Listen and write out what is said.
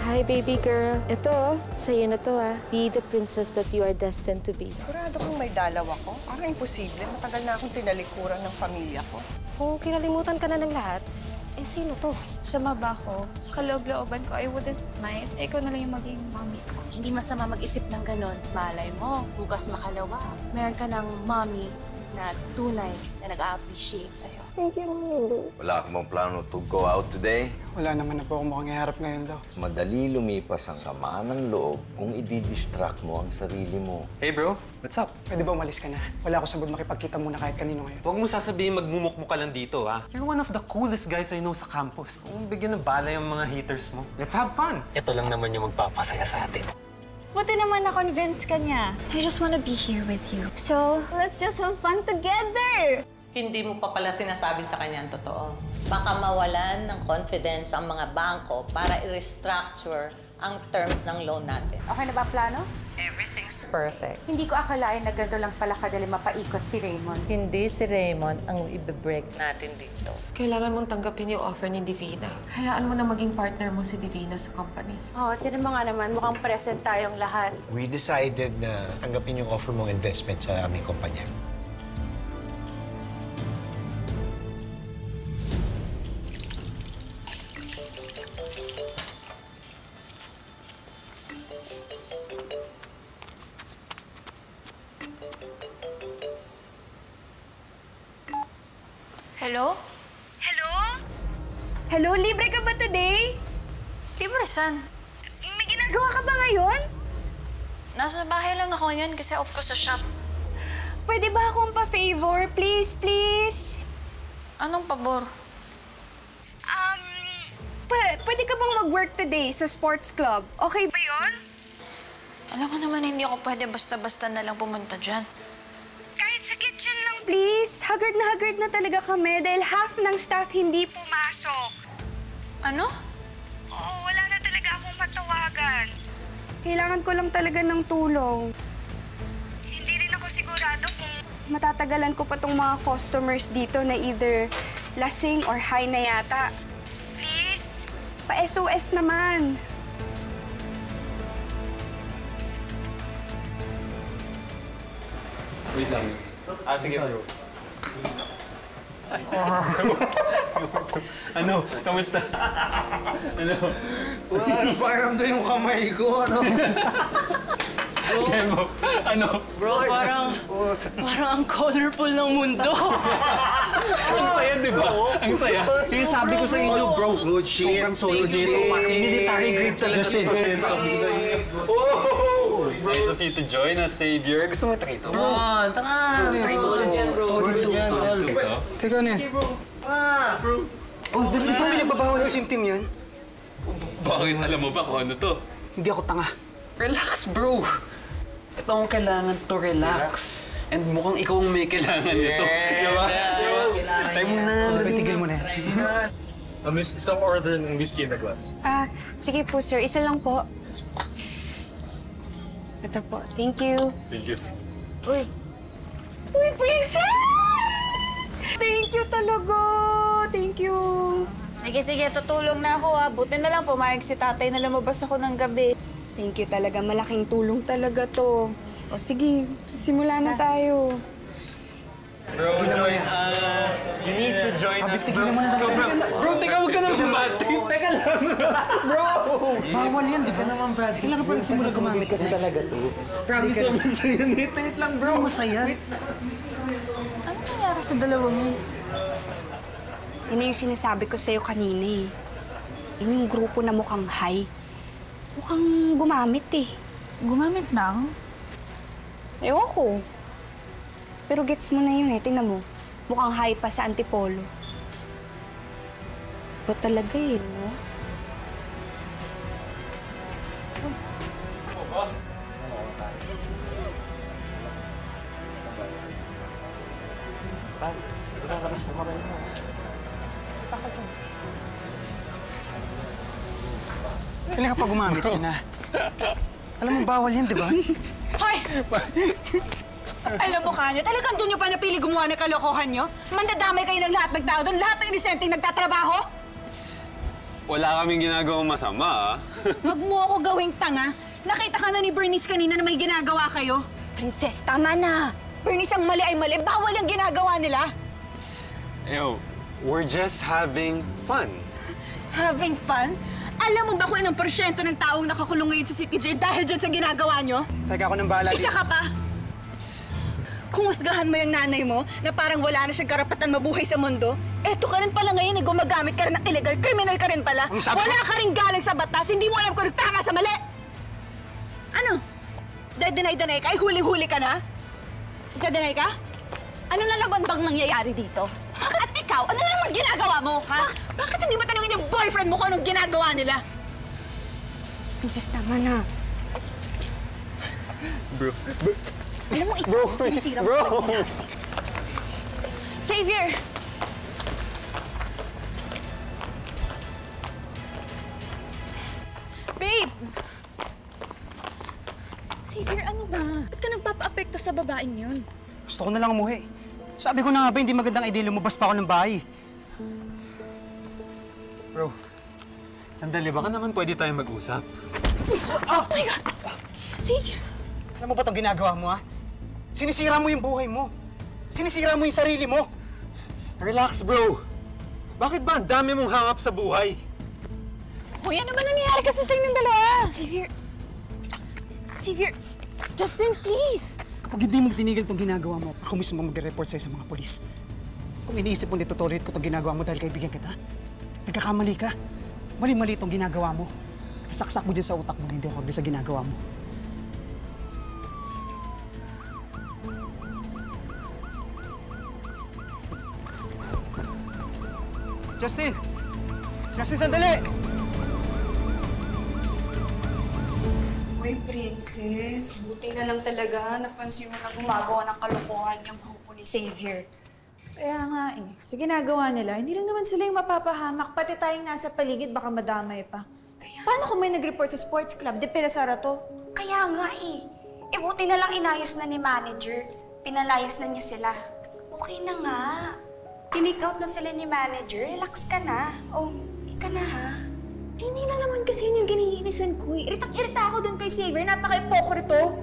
Hi, baby girl. Ito, sa'yo na to, ah. Be the princess that you are destined to be. Sigurado kang may dalaw ako? Parang imposible. Matagal na akong tinalikuran ng pamilya ko. Kung kinalimutan ka na ng lahat, eh, sino to? Sama ba ako? Sa kaloob-looban ko, I wouldn't mind. Ikaw na lang yung maging mommy ko. Hindi masama mag-isip ng ganon. Malay mo, bukas makalawa. Meron ka ng mommy na tunay na nag-a-appreciate sa'yo. Thank you, Mommy. Wala ka bang plano to go out today? Wala naman na po akong mukhang iharap ngayon daw. Madali lumipas ang sama ng loob kung i-distract mo ang sarili mo. Hey bro, what's up? Pwede ba umalis ka na? Wala ako sabod makipagkita muna kahit kanino ngayon. Huwag mo sasabihin magmumukmuk ka lang dito, ha? You're one of the coolest guys I know sa campus. Kung bigyan ng bala yung mga haters mo, let's have fun! Ito lang naman yung magpapasaya sa atin. Buti naman na-convince ka niya. I just wanna be here with you. So, let's just have fun together! Hindi mo pa pala sinasabi sa kanya ang totoo. Baka mawalan ng confidence ang mga bangko para i-restructure ang terms ng loan natin. Okay na ba ang plano? Everything's perfect. Hindi ko akalain na ganito lang pala kadali mapaikot si Raymond. Hindi si Raymond ang i-break natin dito. Kailangan mong tanggapin yung offer ni Divina. Hayaan mo na maging partner mo si Divina sa company. Oh, tinan mo nga naman, mukhang present tayong lahat. We decided na tanggapin yung offer mong investment sa aming kumpanya. Hello? Hello? Hello, libre ka ba today? Libre saan? May ginagawa ka ba ngayon? Nasa bahay lang ako ngayon kasi off ko sa shop. Pwede ba akong pa-favor? Please, please? Anong pabor? Pwede ka bang mag-work today sa sports club? Okay ba yun? Alam mo naman hindi ako pwede basta-basta na lang pumunta dyan. Kahit sa kitchen lang, please. Haggard na talaga kami dahil half ng staff hindi pumasok. Ano? Oo, wala na talaga akong matawagan. Kailangan ko lang talaga ng tulong. Hindi rin ako sigurado kung matatagalan ko pa tong mga customers dito na either lasing or high na yata. Please, pa-SOS naman. Wait lang. Sige bro. Ano? Kamusta? Ano? Pakiramdam yung kamay ko, ano? Kemo, ano? Bro, parang ang colorful ng mundo. Ang saya, di ba? Ang saya. Yung sabi ko sa inyo, bro. Good shit. Sobrang solo dito. Parang military grade talaga. Justin. Sabi ko sa inyo. Nice of you to join us, Savior. Gusto mo trito? Bro, tara! Trito yan, bro. Solid yan, tol. Teka na yan. Bro. Oh, di ba may nagbabawal sa team yun? Bakit alam mo ba kung ano to? Hindi ako tanga. Relax, bro. Ito ang kailangan to relax. And mukhang ikaw ang may kailangan nito. Di ba? Tayo muna. Tigil mo na yan. Isang order ng whiskey in the glass. Sige po, sir. Isa lang po. Ito po. Thank you. Thank you. Uy, princess! Thank you talaga! Thank you! Sige, tutulong na ako ha. Buti na lang pumayag si tatay na lumabas ako ng gabi. Thank you talaga. Malaking tulong talaga to. O sige, simula na tayo. Bro, join us. You need to join us, bro. Bro, teka, huwag ka naman bad trip. Teka lang. Bro! Bawal yan, di ba? naman, Brad. Kailangan pa nagsimula gumamit. Kasi talaga to. Promise mo, masaya. Wait lang, bro. Masaya. Ano nangyari sa dalawang yun? Yun yung sinasabi ko sa'yo kanina eh. Yun yung grupo na mukhang high. Mukhang gumamit eh. Gumamit ng? Ewan ko. Pero gets mo na yun eh. Tingnan mo. Mukhang high pa sa Antipolo. Ba talaga eh, no? Kailan ka pa gumamit ka na? Alam mo, bawal yan, di ba? Hoy! Alam mo, kanyo, talagang doon nyo pa napili gumawa ng kalokohan nyo? Mandadamay kayo ng lahat ng tao doon, lahat ng inisenteng nagtatrabaho? Wala kaming ginagawang masama, ah. Huwag mo ako gawing tanga. Nakita ka na ni Bernice kanina na may ginagawa kayo. Princess, tama na. Bernice, ang mali ay mali. Bawal ang ginagawa nila. Ew, we're just having fun. Having fun? Alam mo ba kung anong porsyento ng taong nakakulong ngayon sa City Jail dahil dyan sa ginagawa nyo? Teka, ako nang bahala. Isa ka pa! Kung husgahan mo yung nanay mo na parang wala na siyang karapatan mabuhay sa mundo, eto ka rin pala ngayon, gumagamit ka rin ng illegal, criminal ka rin pala. Wala ka rin galing sa batas, hindi mo alam kung tama sa mali! Ano? Denay ka? Ay, huli-huli ka na? Denay ka? Ano na naman bang nangyayari dito? At ikaw, ano na naman ginagawa mo, ha? Bakit hindi mo tanungin yung boyfriend mo kung anong ginagawa nila? Princess, tama na. Bro. Alam mo, ikaw, sinisira mo. Xavier! Babe! Xavier, ano ba? Ba't ka nagpapa-apekto sa babaeng yun? Gusto ko na lang umuwi. Sabi ko na nga ba, hindi magandang idea lumabas pa ako ng bahay. Bro, sandali, baka naman pwede tayong mag-usap. Oh my God! Xavier! Alam mo ba itong ginagawa mo, ha? Sinisira mo yung buhay mo. Sinisira mo yung sarili mo. Relax, bro. Bakit ba ang dami mong hang-up sa buhay? Hoy, ano ba nangyayari kasi sa inyong dalawa? Xavier! Xavier! Justin, please! Kapag hindi mo tinigil itong ginagawa mo, ako mismo mag-report sa'yo sa mga polis. Kung iniisip mo nito-tolerate ko itong ginagawa mo dahil kaibigan kita, nagkakamali ka. Mali-mali itong ginagawa mo. Saksak mo dyan sa utak mo, hindi ako sa ginagawa mo. Justin! Justin, sandali! Uy, Princess, buti na lang talaga napansin mo na gumagawa ng kalokohan yung grupo ni Xavier. Kaya nga eh. Sa ginagawa nila, hindi lang naman sila yung mapapahamak. Pati tayong nasa paligid, baka madamay pa. Paano kung may nag-report sa sports club? Di pinasara to. Kaya nga eh. Eh, buti na lang inayos na ni manager. Pinalayas na niya sila. Okay na nga. Tinake out na sila ni manager. Relax ka na. Oh, ka na ha. Eh, hindi na naman kasi yun yung giniinisan ko eh. Iritang-irita ako dun kay Xavier. Napaka-ipokrito.